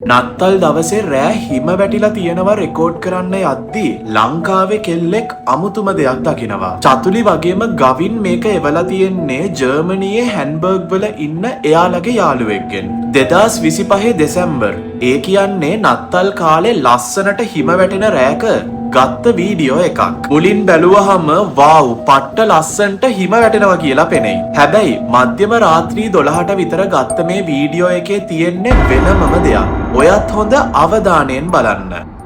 නත්තල් දවසේ රෑ හිම වැටිලා තියෙනවා රෙකෝඩ් කරන්න යද්දී ලංකාවේ කෙල්ලෙක් අමුතුම දෙයක් දකිනවා. චතුලි වගේම ගවින් මේක එවලා තියෙන්නේ ජර්මනියේ හැන්බර්ග් වල ඉන්න එයාලගේ යාළුවෙක්ගෙන්. 2025 දෙසැම්බර්. ඒ කියන්නේ නත්තල් කාලේ ලස්සනට හිම වැටෙන රෑක ගත්ත වීඩියෝ එකක්. මුලින් බැලුවහම වව් පට්ට ලස්සන්ට හිම වැටෙනවා කියලා පෙනෙයි. හැබැයි මධ්‍යම රාත්‍රී 12ට විතර ගත්ත මේ වීඩියෝ එකේ තියෙන්නේ වෙනමම දෙයක්. ඔයත් හොඳ අවධානයෙන් බලන්න.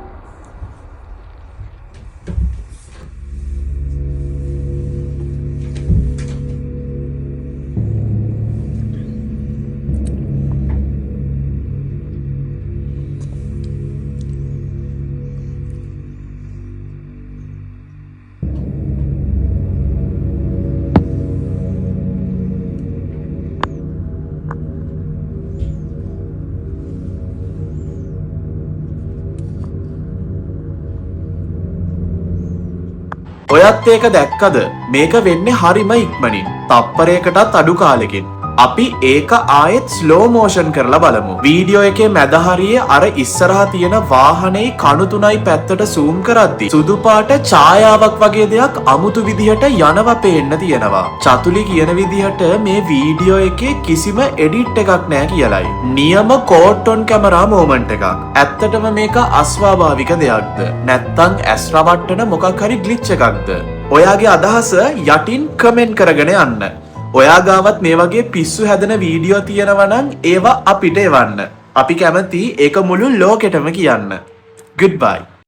ඔයත් ඒක දැක්කද? මේක වෙන්නේ හරිම ඉක්මනින්. තප්පරයකටත් අඩු කාලෙකින්. අපි ඒක ආයෙත් ස්ලෝ මෝෂන් කරලා බලමු. වීඩියෝ එකේ මැද හරියේ අර ඉස්සරහා තියෙන වාහනේ කණු තුනයි පැත්තට zoom කරද්දි සුදු පාට ඡායාවක් වගේ දෙයක් අමුතු විදිහට යනවා පේන්න තියෙනවා. චතුලි කියන විදිහට මේ වීඩියෝ එකේ කිසිම එඩිට් එකක් නැහැ කියලයි. නියම කෝට් ඔන් කැමරා මොමන්ට් එකක්. ඇත්තටම මේක අස්වාභාවික දෙයක්ද? නැත්තම් ඇස් රවට්ටන මොකක් හරි ග්ලිච් එකක්ද? ඔයාගේ අදහස යටින් කමෙන්ට් කරගෙන යන්න. ඔයා ගාවත් මේ වගේ පිස්සු හැදෙන වීඩියෝ තියෙනවා නම් ඒවා අපිට එවන්න. අපි කැමති ඒක මුළු ලෝකෙටම කියන්න. Goodbye.